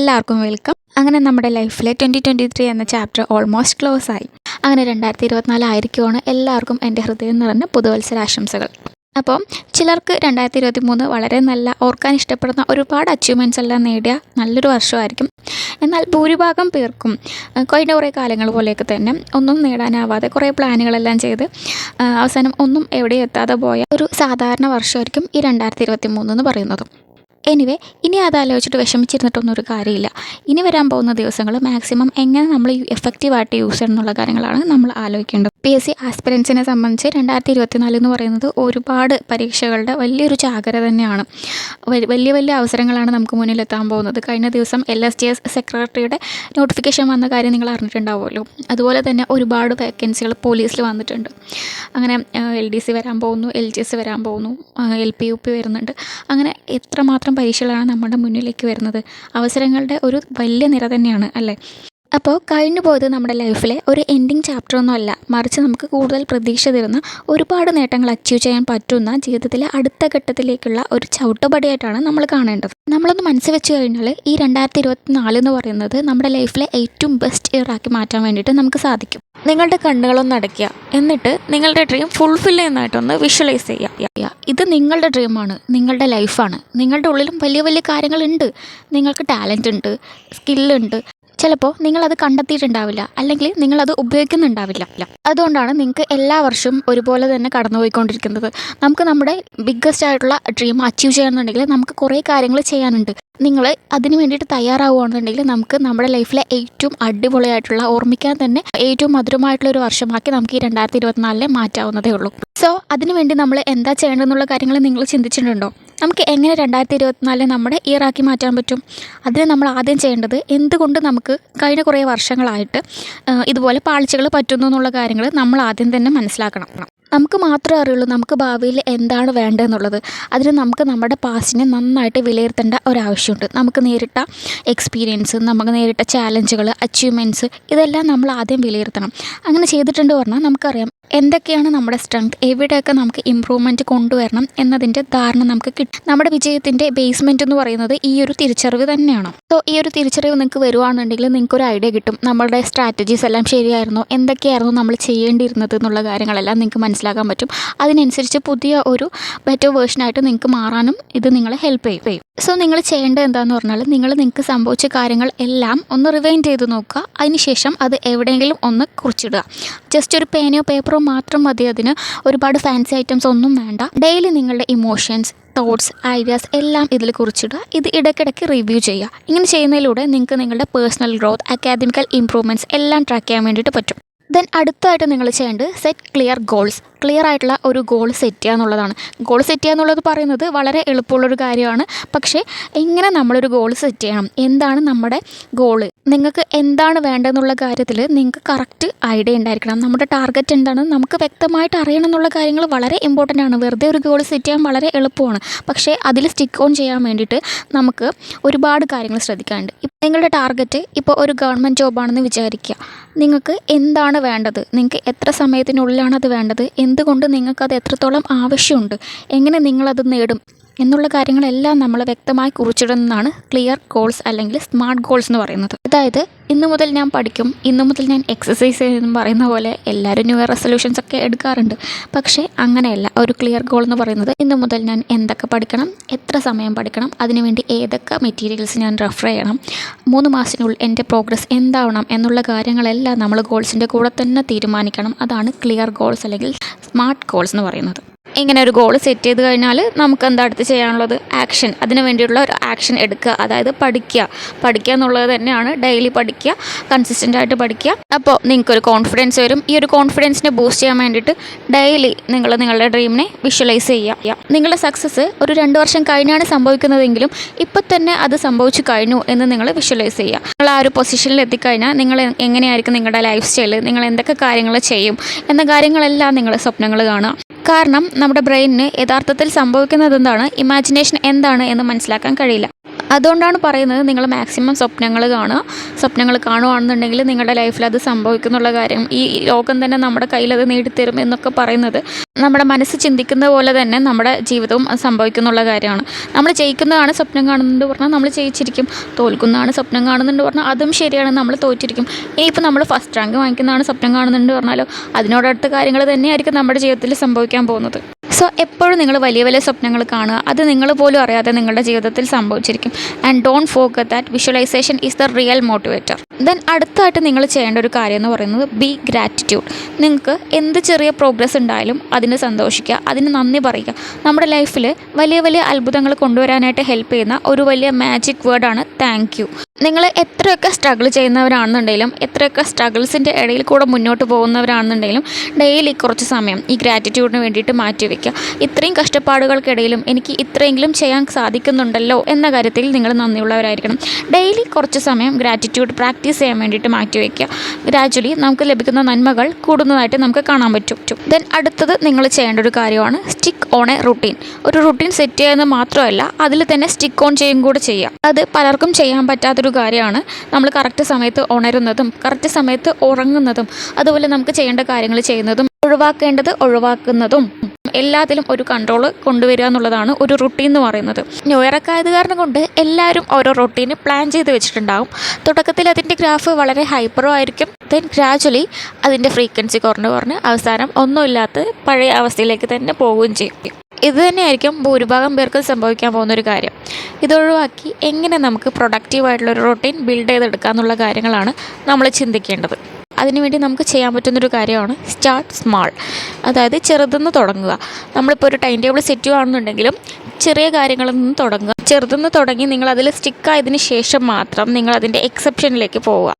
എല്ലാവർക്കും വെൽക്കം. അങ്ങനെ നമ്മുടെ ലൈഫിലെ 2023 എന്ന ചാപ്റ്റർ ഓൾമോസ്റ്റ് ക്ലോസ് ആയി. അങ്ങനെ 2024 ആയിരിക്കുവാണ്. എല്ലാവർക്കും എൻ്റെ ഹൃദയം നിറഞ്ഞ പുതുവത്സരാശംസകൾ. അപ്പോൾ ചിലർക്ക് 2023 വളരെ നല്ല ഓർക്കാൻ ഇഷ്ടപ്പെടുന്ന ഒരുപാട് അച്ചീവ്മെൻറ്റ്സ് എല്ലാം നേടിയ നല്ലൊരു വർഷമായിരിക്കും. എന്നാൽ ഭൂരിഭാഗം പേർക്കും കഴിഞ്ഞ കുറേ കാലങ്ങൾ പോലെയൊക്കെ തന്നെ ഒന്നും നേടാനാവാതെ കുറേ പ്ലാനുകളെല്ലാം ചെയ്ത് അവസാനം ഒന്നും എവിടെയും എത്താതെ പോയ ഒരു സാധാരണ വർഷമായിരിക്കും ഈ 2023 എന്ന് പറയുന്നത്. എനിവേ, ഇനി അതാലോചിച്ചിട്ട് വിഷമിച്ചിരുന്നിട്ടൊന്നും ഒരു കാര്യമില്ല. ഇനി വരാൻ പോകുന്ന ദിവസങ്ങൾ മാക്സിമം എങ്ങനെ നമ്മൾ എഫക്റ്റീവായിട്ട് യൂസ് ചെയ്യണം എന്നുള്ള കാര്യങ്ങളാണ് നമ്മൾ ആലോചിക്കേണ്ടത്. PSC ആസ്പിരൻസിനെ സംബന്ധിച്ച് 2024 എന്ന് പറയുന്നത് ഒരുപാട് പരീക്ഷകളുടെ വലിയൊരു ചാകര തന്നെയാണ്. വലിയ വലിയ അവസരങ്ങളാണ് നമുക്ക് മുന്നിലെത്താൻ പോകുന്നത്. കഴിഞ്ഞ ദിവസം LSTS സെക്രട്ടറിയുടെ നോട്ടിഫിക്കേഷൻ വന്ന കാര്യം നിങ്ങൾ അറിഞ്ഞിട്ടുണ്ടാവുമല്ലോ. അതുപോലെ തന്നെ ഒരുപാട് വേക്കൻസികൾ പോലീസിൽ വന്നിട്ടുണ്ട്. അങ്ങനെ LDC വരാൻ പോകുന്നു, LGS വരാൻ പോകുന്നു, LP UP വരുന്നുണ്ട്. അങ്ങനെ എത്രമാത്രം പരീക്ഷകളാണ് നമ്മുടെ മുന്നിലേക്ക് വരുന്നത്. അവസരങ്ങളുടെ ഒരു വലിയ നിര തന്നെയാണ് അല്ലേ. അപ്പോൾ കഴിഞ്ഞു പോയത് നമ്മുടെ ലൈഫിലെ ഒരു എൻഡിങ് ചാപ്റ്ററൊന്നും അല്ല, മറിച്ച് നമുക്ക് കൂടുതൽ പ്രതീക്ഷ തരുന്ന ഒരുപാട് നേട്ടങ്ങൾ അച്ചീവ് ചെയ്യാൻ പറ്റുന്ന ജീവിതത്തിലെ അടുത്ത ഘട്ടത്തിലേക്കുള്ള ഒരു ചവിട്ടുപടിയായിട്ടാണ് നമ്മൾ കാണേണ്ടത്. നമ്മളൊന്ന് മനസ്സിൽ വെച്ച് കഴിഞ്ഞാൽ ഈ 2024 എന്ന് പറയുന്നത് നമ്മുടെ ലൈഫിലെ ഏറ്റവും ബെസ്റ്റ് ഇയർ ആക്കി മാറ്റാൻ വേണ്ടിയിട്ട് നമുക്ക് സാധിക്കും. നിങ്ങളുടെ കണ്ണുകളൊന്ന് അടയ്ക്കുക, എന്നിട്ട് നിങ്ങളുടെ ഡ്രീം ഫുൾഫിൽ ചെയ്യുന്നതായിട്ടൊന്ന് വിഷ്വലൈസ് ചെയ്യുക. ഇത് നിങ്ങളുടെ ഡ്രീമാണ്, നിങ്ങളുടെ ലൈഫാണ്. നിങ്ങളുടെ ഉള്ളിലും വലിയ വലിയ കാര്യങ്ങളുണ്ട്. നിങ്ങൾക്ക് ടാലൻ്റ് ഉണ്ട്, സ്കില്ലുണ്ട്. ചിലപ്പോൾ നിങ്ങളത് കണ്ടെത്തിയിട്ടുണ്ടാവില്ല, അല്ലെങ്കിൽ നിങ്ങളത് ഉപയോഗിക്കുന്നുണ്ടാവില്ല. അതുകൊണ്ടാണ് നിങ്ങൾക്ക് എല്ലാ വർഷവും ഒരുപോലെ തന്നെ കടന്നുപോയിക്കൊണ്ടിരിക്കുന്നത്. നമുക്ക് നമ്മുടെ ബിഗ്ഗസ്റ്റ് ആയിട്ടുള്ള ഡ്രീം അച്ചീവ് ചെയ്യണമെന്നുണ്ടെങ്കിൽ നമുക്ക് കുറേ കാര്യങ്ങൾ ചെയ്യാനുണ്ട്. നിങ്ങൾ അതിന് വേണ്ടിയിട്ട് തയ്യാറാവുകയാണെന്നുണ്ടെങ്കിൽ നമുക്ക് നമ്മുടെ ലൈഫിലെ ഏറ്റവും അടിപൊളിയായിട്ടുള്ള, ഓർമ്മിക്കാൻ തന്നെ ഏറ്റവും മധുരമായിട്ടുള്ള ഒരു വർഷമാക്കി നമുക്ക് ഈ 2024 മാറ്റാവുന്നതേ ഉള്ളൂ. സോ അതിനുവേണ്ടി നമ്മൾ എന്താ ചെയ്യേണ്ടതെന്നുള്ള കാര്യങ്ങൾ നിങ്ങൾ ചിന്തിച്ചിട്ടുണ്ടോ? നമുക്ക് എങ്ങനെ 2024 നമ്മുടെ ഇയറാക്കി മാറ്റാൻ പറ്റും? അതിന് നമ്മൾ ആദ്യം ചെയ്യേണ്ടത്, എന്തുകൊണ്ട് നമുക്ക് കഴിഞ്ഞ കുറേ വർഷങ്ങളായിട്ട് ഇതുപോലെ പാളിച്ചകൾ പറ്റുന്നു എന്നുള്ള കാര്യങ്ങൾ നമ്മൾ ആദ്യം തന്നെ മനസ്സിലാക്കണം. നമുക്ക് മാത്രമേ അറിയുള്ളൂ നമുക്ക് ഭാവിയിൽ എന്താണ് വേണ്ടതെന്നുള്ളത്. അതിന് നമുക്ക് നമ്മുടെ പാസ്റ്റിനെ നന്നായിട്ട് വിലയിരുത്തേണ്ട ഒരാവശ്യമുണ്ട്. നമുക്ക് നേരിട്ട എക്സ്പീരിയൻസ്, നമുക്ക് നേരിട്ട ചാലഞ്ചുകൾ, അച്ചീവ്മെൻറ്റ്സ്, ഇതെല്ലാം നമ്മൾ ആദ്യം വിലയിരുത്തണം. അങ്ങനെ ചെയ്തിട്ടുണ്ട് പറഞ്ഞാൽ നമുക്കറിയാം എന്തൊക്കെയാണ് നമ്മുടെ സ്ട്രെങ്ത്, എവിടെയൊക്കെ നമുക്ക് ഇമ്പ്രൂവ്മെൻറ്റ് കൊണ്ടുവരണം എന്നതിൻ്റെ ധാരണ നമുക്ക് കിട്ടും. നമ്മുടെ വിജയത്തിൻ്റെ ബേസ്മെൻറ്റ് എന്ന് പറയുന്നത് ഈ ഒരു തിരിച്ചറിവ് തന്നെയാണ്. സോ ഈ ഒരു തിരിച്ചറിവ് നിങ്ങൾക്ക് വരുവാണെന്നുണ്ടെങ്കിൽ നിങ്ങൾക്കൊരു ഐഡിയ കിട്ടും. നമ്മുടെ സ്ട്രാറ്റജീസ് എല്ലാം ശരിയായിരുന്നോ, എന്തൊക്കെയായിരുന്നു നമ്മൾ ചെയ്യേണ്ടിയിരുന്നത് എന്നുള്ള കാര്യങ്ങളെല്ലാം നിങ്ങൾക്ക് മനസ്സിലാക്കാൻ പറ്റും. അതിനനുസരിച്ച് പുതിയ ഒരു ബെറ്റർ വേർഷനായിട്ട് നിങ്ങൾക്ക് മാറാനും ഇത് നിങ്ങളെ ഹെൽപ്പ് ചെയ്യും. സോ നിങ്ങൾ ചെയ്യേണ്ടത് എന്താണെന്ന് പറഞ്ഞാൽ, നിങ്ങൾക്ക് സംഭവിച്ച കാര്യങ്ങൾ എല്ലാം ഒന്ന് റിവൈൻഡ് ചെയ്ത് നോക്കുക. അതിനുശേഷം അത് എവിടെയെങ്കിലും ഒന്ന് കുറിച്ചിടുക. ജസ്റ്റ് ഒരു പേനയോ പേപ്പറോ മാത്രം മതി അതിന്. ഒരുപാട് ഫാൻസി ഐറ്റംസ് ഒന്നും വേണ്ട. ഡെയിലി നിങ്ങളുടെ ഇമോഷൻസ്, തോട്ട്സ്, ഐഡിയാസ് എല്ലാം ഇതിൽ കുറിച്ചിടുക. ഇത് ഇടയ്ക്കിടയ്ക്ക് റിവ്യൂ ചെയ്യുക. ഇങ്ങനെ ചെയ്യുന്നതിലൂടെ നിങ്ങൾക്ക് നിങ്ങളുടെ പേഴ്സണൽ ഗ്രോത്ത്, അക്കാദമിക്കൽ ഇംപ്രൂവ്മെൻറ്റ്സ് എല്ലാം ട്രാക്ക് ചെയ്യാൻ വേണ്ടിയിട്ട് പറ്റും. ദെൻ അടുത്തായിട്ട് നിങ്ങൾ ചെയ്യേണ്ടത് സെറ്റ് ക്ലിയർ ഗോൾസ്. ക്ലിയർ ആയിട്ടുള്ള ഒരു ഗോൾ സെറ്റ് ചെയ്യുക എന്നുള്ളതാണ്. ഗോൾ സെറ്റ് ചെയ്യുക എന്നുള്ളത് പറയുന്നത് വളരെ എളുപ്പമുള്ളൊരു കാര്യമാണ്. പക്ഷേ എങ്ങനെ നമ്മളൊരു ഗോൾ സെറ്റ് ചെയ്യണം, എന്താണ് നമ്മുടെ ഗോള്, നിങ്ങൾക്ക് എന്താണ് വേണ്ടതെന്നുള്ള കാര്യത്തിൽ നിങ്ങൾക്ക് കറക്റ്റ് ഐഡിയ ഉണ്ടായിരിക്കണം. നമ്മുടെ ടാർഗറ്റ് എന്താണെന്ന് നമുക്ക് വ്യക്തമായിട്ട് അറിയണം എന്നുള്ള കാര്യങ്ങൾ വളരെ ഇമ്പോർട്ടൻ്റ് ആണ്. വെറുതെ ഒരു ഗോൾ സെറ്റ് ചെയ്യാൻ വളരെ എളുപ്പമാണ്, പക്ഷേ അതിൽ സ്റ്റിക്ക് ഓൺ ചെയ്യാൻ വേണ്ടിയിട്ട് നമുക്ക് ഒരുപാട് കാര്യങ്ങൾ ശ്രദ്ധിക്കാനുണ്ട്. നിങ്ങളുടെ ടാർഗറ്റ് ഇപ്പോൾ ഒരു ഗവൺമെൻറ് ജോബാണെന്ന് വിചാരിക്കുക. നിങ്ങൾക്ക് എന്താണ് വേണ്ടത്, നിങ്ങൾക്ക് എത്ര സമയത്തിനുള്ളിലാണ് അത് വേണ്ടത്, എന്തുകൊണ്ട് നിങ്ങൾക്കത് എത്രത്തോളം ആവശ്യമുണ്ട്, എങ്ങനെ നിങ്ങളത് നേടും എന്നുള്ള കാര്യങ്ങളെല്ലാം നമ്മൾ വ്യക്തമായി കുറിച്ചിടുന്നതാണ് ക്ലിയർ ഗോൾസ് അല്ലെങ്കിൽ സ്മാർട്ട് ഗോൾസ് എന്ന് പറയുന്നത്. അതായത് ഇന്നു മുതൽ ഞാൻ പഠിക്കും, ഇന്നു മുതൽ ഞാൻ എക്സസൈസ് ചെയ്യുമെന്ന് പറയുന്ന പോലെ എല്ലാവരും ന്യൂ ഇയർ റെസൊല്യൂഷൻസ് ഒക്കെ എടുക്കാറുണ്ട്. പക്ഷേ അങ്ങനെയല്ല. ഒരു ക്ലിയർ ഗോൾ എന്ന് പറയുന്നത് ഇന്നു മുതൽ ഞാൻ എന്തൊക്കെ പഠിക്കണം, എത്ര സമയം പഠിക്കണം, അതിനുവേണ്ടി ഏതൊക്കെ മെറ്റീരിയൽസ് ഞാൻ റെഫർ ചെയ്യണം, 3 മാസത്തിനുള്ളിൽ എൻ്റെ പ്രോഗ്രസ് എന്താവണം എന്നുള്ള കാര്യങ്ങളെല്ലാം നമ്മൾ ഗോൾസിൻ്റെ കൂടെ തന്നെ തീരുമാനിക്കണം. അതാണ് ക്ലിയർ ഗോൾസ് അല്ലെങ്കിൽ സ്മാർട്ട് ഗോൾസ് എന്ന് പറയുന്നത്. ഇങ്ങനെ ഒരു ഗോൾ സെറ്റ് ചെയ്ത് കഴിഞ്ഞാൽ നമുക്ക് എന്താ അടുത്ത് ചെയ്യാനുള്ളത്? ആക്ഷൻ. അതിന് വേണ്ടിയുള്ള ഒരു ആക്ഷൻ എടുക്കുക. അതായത് പഠിക്കുക എന്നുള്ളത് തന്നെയാണ്. ഡെയിലി പഠിക്കുക, കൺസിസ്റ്റൻ്റ് ആയിട്ട് പഠിക്കുക. അപ്പോൾ നിങ്ങൾക്കൊരു കോൺഫിഡൻസ് വരും. ഈ ഒരു കോൺഫിഡൻസിനെ ബൂസ്റ്റ് ചെയ്യാൻ വേണ്ടിയിട്ട് ഡെയിലി നിങ്ങളുടെ ഡ്രീമിനെ വിഷ്വലൈസ് ചെയ്യുക. നിങ്ങളുടെ സക്സസ് ഒരു 2 വർഷം കഴിഞ്ഞാണ് സംഭവിക്കുന്നതെങ്കിലും ഇപ്പം തന്നെ അത് സംഭവിച്ചു കഴിഞ്ഞു എന്ന് നിങ്ങൾ വിഷ്വലൈസ് ചെയ്യുക. നിങ്ങൾ ആ ഒരു പൊസിഷനിൽ എത്തിക്കഴിഞ്ഞാൽ നിങ്ങൾ എങ്ങനെയായിരിക്കും നിങ്ങളുടെ ലൈഫ് സ്റ്റൈൽ, നിങ്ങൾ എന്തൊക്കെ കാര്യങ്ങൾ ചെയ്യും എന്ന കാര്യങ്ങളെല്ലാം നിങ്ങൾ സ്വപ്നങ്ങൾ കാണുക. കാരണം നമ്മുടെ ബ്രെയിനിന് യഥാർത്ഥത്തിൽ സംഭവിക്കുന്നത് എന്താണ്, ഇമാജിനേഷൻ എന്താണ് എന്ന് മനസ്സിലാക്കാൻ കഴിയില്ല. അതുകൊണ്ടാണ് പറയുന്നത് നിങ്ങൾ മാക്സിമം സ്വപ്നങ്ങൾ കാണുക. സ്വപ്നങ്ങൾ കാണുകയാണെന്നുണ്ടെങ്കിൽ നിങ്ങളുടെ ലൈഫിൽ അത് സംഭവിക്കുന്നുള്ള കാര്യം, ഈ ലോകം തന്നെ നമ്മുടെ കയ്യിൽ അത് നേടിത്തരും എന്നൊക്കെ പറയുന്നത് നമ്മുടെ മനസ്സ് ചിന്തിക്കുന്ന പോലെ തന്നെ നമ്മുടെ ജീവിതവും സംഭവിക്കുന്നുള്ള കാര്യമാണ്. നമ്മൾ ജയിക്കുന്നതാണ് സ്വപ്നം കാണുന്നുണ്ട് പറഞ്ഞാൽ നമ്മൾ ജയിച്ചിരിക്കും, തോൽക്കുന്നതാണ് സ്വപ്നം കാണുന്നുണ്ട് പറഞ്ഞാൽ അതും ശരിയാണ്, നമ്മൾ തോറ്റിരിക്കും. ഇനിയിപ്പോൾ നമ്മൾ ഫസ്റ്റ് റാങ്ക് വാങ്ങിക്കുന്നതാണ് സ്വപ്നം കാണുന്നുണ്ട് പറഞ്ഞാലോ അതിനോടടുത്ത കാര്യങ്ങൾ തന്നെയായിരിക്കും നമ്മുടെ ജീവിതത്തിൽ സംഭവിക്കാൻ പോകുന്നത്. സോ എപ്പോഴും നിങ്ങൾ വലിയ വലിയ സ്വപ്നങ്ങൾ കാണുക, അത് നിങ്ങൾ പോലും അറിയാതെ നിങ്ങളുടെ ജീവിതത്തിൽ സംഭവിച്ചിരിക്കും. And don't forget that visualisation is the real motivator. Then അടുത്തായിട്ട് നിങ്ങൾ ചെയ്യേണ്ട ഒരു കാര്യം എന്ന് പറയുന്നത് ബി ഗ്രാറ്റിറ്റ്യൂഡ്. നിങ്ങൾക്ക് എന്ത് ചെറിയ പ്രോഗ്രസ് ഉണ്ടായാലും അതിന് സന്തോഷിക്കുക, അതിന് നന്ദി പറയുക. നമ്മുടെ ലൈഫിൽ വലിയ വലിയ അത്ഭുതങ്ങൾ കൊണ്ടുവരാനായിട്ട് ഹെൽപ്പ് ചെയ്യുന്ന ഒരു വലിയ മാജിക് വേർഡാണ് താങ്ക് യു. നിങ്ങൾ എത്രയൊക്കെ സ്ട്രഗിൾ ചെയ്യുന്നവരാണെന്നുണ്ടെങ്കിലും, എത്രയൊക്കെ സ്ട്രഗിൾസിൻ്റെ ഇടയിൽ കൂടെ മുന്നോട്ട് പോകുന്നവരാണെന്നുണ്ടെങ്കിലും ഡെയിലി കുറച്ച് സമയം ഈ ഗ്രാറ്റിറ്റ്യൂഡിന് വേണ്ടിയിട്ട് മാറ്റി വയ്ക്കുക. ഇത്രയും കഷ്ടപ്പാടുകൾക്കിടയിലും എനിക്ക് ഇത്രയെങ്കിലും ചെയ്യാൻ സാധിക്കുന്നുണ്ടല്ലോ എന്ന കാര്യത്തിൽ നിങ്ങൾ നന്ദിയുള്ളവരായിരിക്കണം. ഡെയിലി കുറച്ച് സമയം ഗ്രാറ്റിറ്റ്യൂഡ് പ്രാക്ടീസ് ചെയ്യാൻ വേണ്ടിയിട്ട് മാറ്റി വയ്ക്കുക. ഗ്രാജുവലി നമുക്ക് ലഭിക്കുന്ന നന്മകൾ കൂടുന്നതായിട്ട് നമുക്ക് കാണാൻ പറ്റും. ദെൻ അടുത്തത് നിങ്ങൾ ചെയ്യേണ്ട ഒരു കാര്യമാണ് സ്റ്റിക്ക് ഓൺ എ റുട്ടീൻ. ഒരു റുട്ടീൻ സെറ്റ് ചെയ്യുന്നത് മാത്രമല്ല, അതിൽ തന്നെ സ്റ്റിക്ക് ഓൺ ചെയ്യും കൂടെ ചെയ്യുക. അത് പലർക്കും ചെയ്യാൻ പറ്റാത്തൊരു കാര്യമാണ്. നമ്മൾ കറക്റ്റ് സമയത്ത് ഉണരുന്നതും കറക്റ്റ് സമയത്ത് ഉറങ്ങുന്നതും അതുപോലെ നമുക്ക് ചെയ്യേണ്ട കാര്യങ്ങൾ ചെയ്യുന്നതും ഒഴിവാക്കേണ്ടത് ഒഴിവാക്കുന്നതും എല്ലാത്തിലും ഒരു കൺട്രോൾ കൊണ്ടുവരിക എന്നുള്ളതാണ് ഒരു റുട്ടീൻ എന്ന് പറയുന്നത്. ന്യൂ ഇയർ ഒക്കെ ആയത് കാരണം കൊണ്ട് എല്ലാവരും ഓരോ റുട്ടീന് പ്ലാൻ ചെയ്ത് വെച്ചിട്ടുണ്ടാകും. തുടക്കത്തിൽ അതിൻ്റെ ഗ്രാഫ് വളരെ ഹൈപ്പറോ ആയിരിക്കും. ദെൻ ഗ്രാജുവലി അതിൻ്റെ ഫ്രീക്വൻസി കുറഞ്ഞ് അവസാനം ഒന്നുമില്ലാത്ത പഴയ അവസ്ഥയിലേക്ക് തന്നെ പോവുകയും ചെയ്യും. ഇത് തന്നെയായിരിക്കും ഭൂരിഭാഗം പേർക്ക് സംഭവിക്കാൻ പോകുന്നൊരു കാര്യം. ഇതൊഴിവാക്കി എങ്ങനെ നമുക്ക് പ്രൊഡക്റ്റീവായിട്ടുള്ളൊരു റൊട്ടീൻ ബിൽഡ് ചെയ്തെടുക്കുക എന്നുള്ള കാര്യങ്ങളാണ് നമ്മൾ ചിന്തിക്കേണ്ടത്. അതിനുവേണ്ടി നമുക്ക് ചെയ്യാൻ പറ്റുന്നൊരു കാര്യമാണ് സ്റ്റാർട്ട് സ്മാൾ. അതായത് ചെറുതെന്ന് തുടങ്ങുക. നമ്മളിപ്പോൾ ഒരു ടൈം ടേബിൾ സെറ്റ് ചെയ്യുകയാണെന്നുണ്ടെങ്കിലും ചെറിയ കാര്യങ്ങളിൽ നിന്ന് തുടങ്ങുക. ചെറുതെന്ന് തുടങ്ങി നിങ്ങളതിൽ സ്റ്റിക്കായതിന് ശേഷം മാത്രം നിങ്ങളതിൻ്റെ എക്സെപ്ഷനിലേക്ക് പോവുക.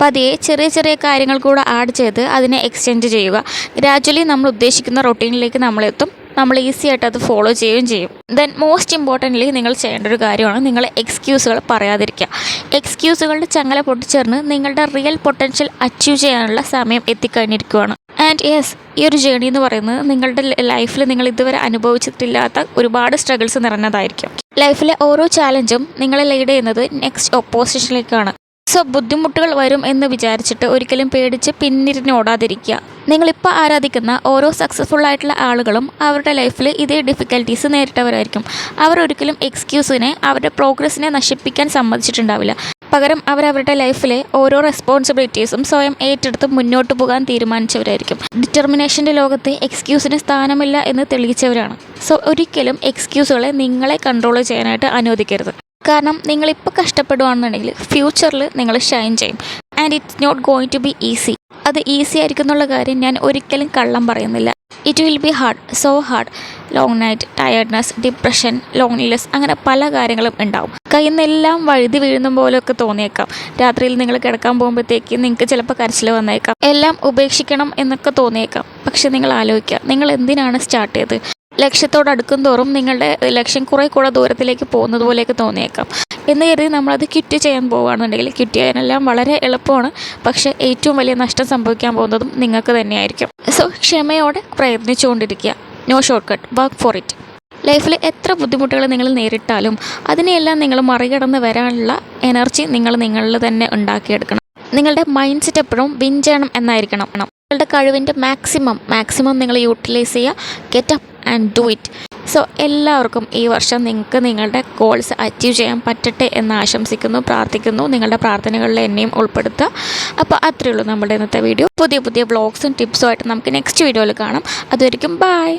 പതിയെ ചെറിയ ചെറിയ കാര്യങ്ങൾ കൂടെ ആഡ് ചെയ്ത് അതിനെ എക്സ്റ്റെൻഡ് ചെയ്യുക. ഗ്രാജുവലി നമ്മൾ ഉദ്ദേശിക്കുന്ന റൊട്ടീനിലേക്ക് നമ്മളെത്തും. നമ്മൾ ഈസി ആയിട്ട് അത് ഫോളോ ചെയ്യുകയും ചെയ്യും. ദെൻ മോസ്റ്റ് ഇമ്പോർട്ടൻ്റ്ലി നിങ്ങൾ ചെയ്യേണ്ട ഒരു കാര്യമാണ് നിങ്ങൾ എക്സ്ക്യൂസുകൾ പറയാതിരിക്കുക. എക്സ്ക്യൂസുകളുടെ ചങ്ങല പൊട്ടിച്ചേർന്ന് നിങ്ങളുടെ റിയൽ പൊട്ടൻഷ്യൽ അച്ചീവ് ചെയ്യാനുള്ള സമയം എത്തിക്കഴിഞ്ഞിരിക്കുകയാണ്. ആൻഡ് യെസ്, ഈ ഒരു ജേണി എന്ന് പറയുന്നത് നിങ്ങളുടെ ലൈഫിൽ നിങ്ങൾ ഇതുവരെ അനുഭവിച്ചിട്ടില്ലാത്ത ഒരുപാട് സ്ട്രഗിൾസ് നിറഞ്ഞതായിരിക്കും. ലൈഫിലെ ഓരോ ചാലഞ്ചും നിങ്ങളെ ലീഡ് ചെയ്യുന്നത് നെക്സ്റ്റ് ഓപ്പോസിഷനിലേക്കാണ്. സോ ബുദ്ധിമുട്ടുകൾ വരും എന്ന് വിചാരിച്ചിട്ട് ഒരിക്കലും പേടിച്ച് പിന്നിരിഞ്ഞ് ഓടാതിരിക്കുക. നിങ്ങളിപ്പോൾ ആരാധിക്കുന്ന ഓരോ സക്സസ്ഫുൾ ആയിട്ടുള്ള ആളുകളും അവരുടെ ലൈഫിൽ ഇതേ ഡിഫിക്കൽട്ടീസ് നേരിട്ടവരായിരിക്കും. അവരൊരിക്കലും എക്സ്ക്യൂസിനെ അവരുടെ പ്രോഗ്രസ്സിനെ നശിപ്പിക്കാൻ സമ്മതിച്ചിട്ടുണ്ടാവില്ല. പകരം അവരവരുടെ ലൈഫിലെ ഓരോ റെസ്പോൺസിബിലിറ്റീസും സ്വയം ഏറ്റെടുത്ത് മുന്നോട്ട് പോകാൻ തീരുമാനിച്ചവരായിരിക്കും. ഡിറ്റർമിനേഷൻ്റെ ലോകത്ത് എക്സ്ക്യൂസിന് സ്ഥാനമില്ല എന്ന് തെളിയിച്ചവരാണ്. സോ ഒരിക്കലും എക്സ്ക്യൂസുകളെ നിങ്ങളെ കൺട്രോൾ ചെയ്യാനായിട്ട് അനുവദിക്കരുത്. കാരണം നിങ്ങളിപ്പോൾ കഷ്ടപ്പെടുകയാണെന്നുണ്ടെങ്കിൽ ഫ്യൂച്ചറിൽ നിങ്ങൾ ഷൈൻ ചെയ്യും. And it's not going to be easy. അത് ഈസി ആയിരിക്കും എന്നുള്ള കാര്യം ഞാൻ ഒരിക്കലും കള്ളം പറയുന്നില്ല. It will be hard, so hard. Long night, tiredness, depression, loneliness, അങ്ങനെ പല കാര്യങ്ങളും ഉണ്ടാവും. കയ്യിൽ നിന്നെല്ലാം വഴുതി വീഴുന്ന പോലെയൊക്കെ തോന്നിയേക്കാം. രാത്രിയിൽ നിങ്ങൾ കിടക്കാൻ പോകുമ്പോഴത്തേക്ക് നിങ്ങൾക്ക് ചിലപ്പോൾ കരച്ചിൽ വന്നേക്കാം. എല്ലാം ഉപേക്ഷിക്കണം എന്നൊക്കെ തോന്നിയേക്കാം. പക്ഷെ നിങ്ങൾ ആലോചിക്കുക, നിങ്ങൾ എന്തിനാണ് സ്റ്റാർട്ട് ചെയ്തത്? ലക്ഷ്യത്തോടടുക്കും തോറും നിങ്ങളുടെ ലക്ഷ്യം കുറേ കൂടെ ദൂരത്തിലേക്ക് പോകുന്നത് പോലെയൊക്കെ തോന്നിയേക്കാം. എന്ന് കരുതി നമ്മളത് ക്വിറ്റ് ചെയ്യാൻ പോവുകയാണെന്നുണ്ടെങ്കിൽ ക്വിറ്റ് ചെയ്യാനെല്ലാം വളരെ എളുപ്പമാണ്. പക്ഷേ ഏറ്റവും വലിയ നഷ്ടം സംഭവിക്കാൻ പോകുന്നതും നിങ്ങൾക്ക് തന്നെയായിരിക്കും. സോ ക്ഷമയോടെ പ്രയത്നിച്ചുകൊണ്ടിരിക്കുക. No short cut, work for it. ലൈഫിൽ എത്ര ബുദ്ധിമുട്ടുകൾ നിങ്ങൾ നേരിട്ടാലും അതിനെയെല്ലാം നിങ്ങൾ മറികടന്ന് വരാനുള്ള എനർജി നിങ്ങളിൽ തന്നെ ഉണ്ടാക്കിയെടുക്കണം. നിങ്ങളുടെ മൈൻഡ് സെറ്റ് എപ്പോഴും വിൻ ചെയ്യണം എന്നായിരിക്കണം. നിങ്ങളുടെ കഴിവിൻ്റെ മാക്സിമം നിങ്ങൾ യൂട്ടിലൈസ് ചെയ്യുക. Get up and do it. So എല്ലാവർക്കും ഈ വർഷം നിങ്ങൾക്ക് നിങ്ങളുടെ ഗോൾസ് അച്ചീവ് ചെയ്യാൻ പറ്റട്ടെ എന്ന് ആശംസിക്കുന്നു, പ്രാർത്ഥിക്കുന്നു. നിങ്ങളുടെ പ്രാർത്ഥനകളിൽ എന്നെയും ഉൾപ്പെടുത്തുക. അപ്പോൾ അത്രയേ ഉള്ളൂ നമ്മുടെ ഇന്നത്തെ വീഡിയോ. പുതിയ വ്ളോഗ്സും ടിപ്സും ആയിട്ട് നമുക്ക് നെക്സ്റ്റ് വീഡിയോയിൽ കാണാം. അതുവരെയും ബൈ.